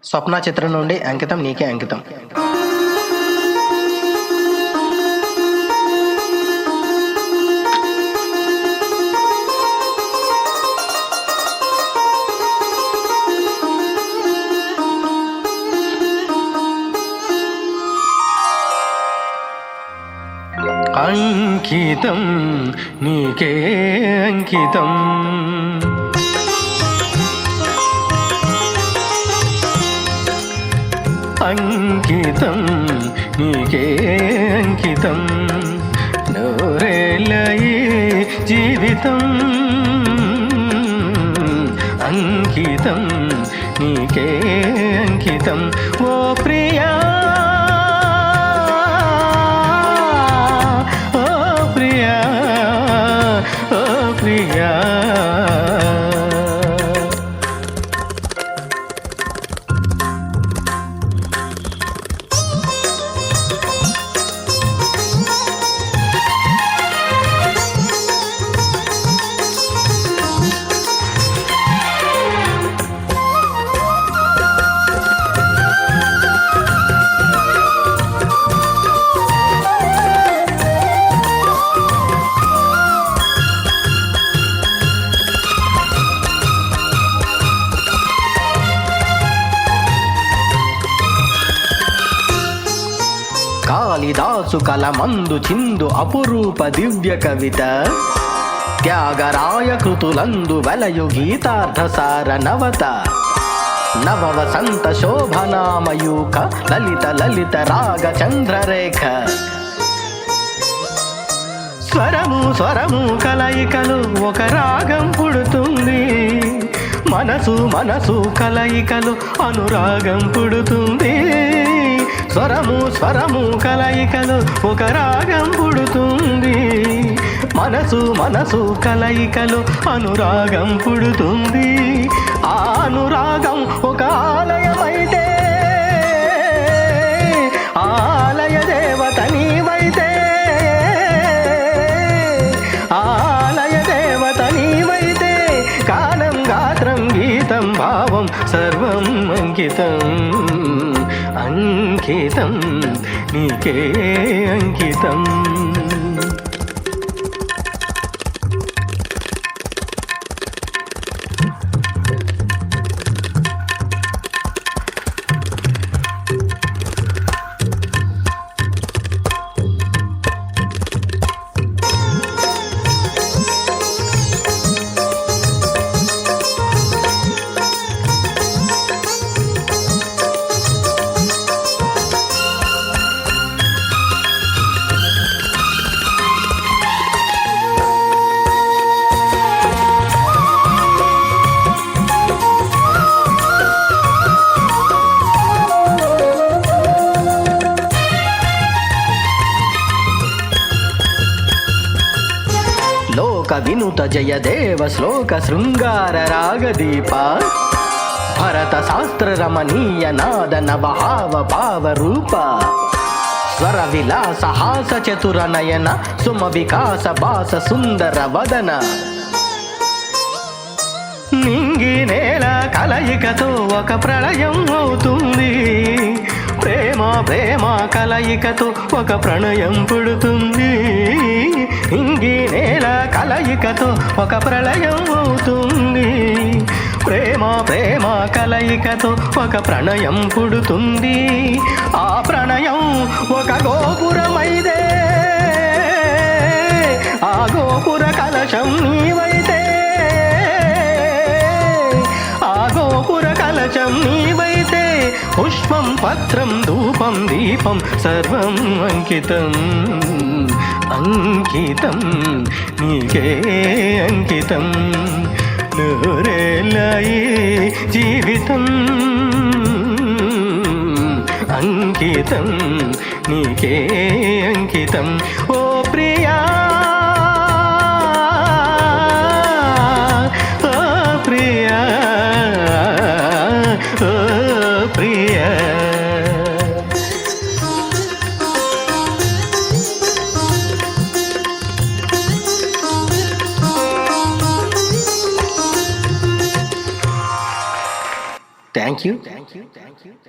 స్వప్న చిత్రం నుండి అంకితం నీకే అంకితం. అంకితం నీకే అంకితం, అంకితం నీకే అంకితం, నూరేళ్ళయి జీవితం అంకితం నీకే అంకితం. ఓ ప్రియా ప్రియా కాళిదాసు కలమందు చిందు అపురూప దివ్య కవిత, త్యాగరాయ కృతులందు వలయు గీతార్థసార నవత, నవ వసంత శోభనామయూక లలిత లలిత రాగ చంద్రరేఖ. స్వరము స్వరము కలయికలు ఒక రాగం పుడుతుంది, మనసు మనసు కలయికలు అనురాగం పుడుతుంది. స్వరము స్వరము కలయికలు ఒక రాగం పుడుతుంది, మనసు మనసు కలయికలు అనురాగం పుడుతుంది. ఆ అనురాగం ఒక ఆలయమైతే, ఆలయ దేవత నీవైతే, ఆలయ దేవత నీవైతే, కాలం గాత్రం గీతం భావం సర్వం అంకితం, అంకితం నీకే అంకితం. లోక వినుత జయదేవ శ్లోక శృంగార రాగదీప, భరత శాస్త్ర రమణీయ నాద నవహావ భావ రూప, స్వర విలాస హాస చతుర నయన సుమ వికాస భాస సుందర వదన. నింగి నేల కలయికతో ఒక ప్రళయం అవుతుంది, ప్రేమ ప్రేమ కలయికతో ఒక ప్రణయం పుడుతుంది. నింగి నేల కలయికతో ఒక ప్రళయం అవుతుంది, ప్రేమ ప్రేమ కలయికతో ఒక ప్రణయం పుడుతుంది. ఆ ప్రణయం ఒక గోపురమైదే, ఆ గోపుర కలశం నీవైతే, ఆ గోపుర కలశం నీవైతే, పుష్పం పత్రం ధూపం దీపం సర్వం అంకితం, అంకితం నీకే అంకితం, నూరేళ్ళయి జీవితం అంకితం నీకే అంకితం. ఓ ప్రియా ఓ ప్రియా ఓ ప్రియా. Thank you. Thank you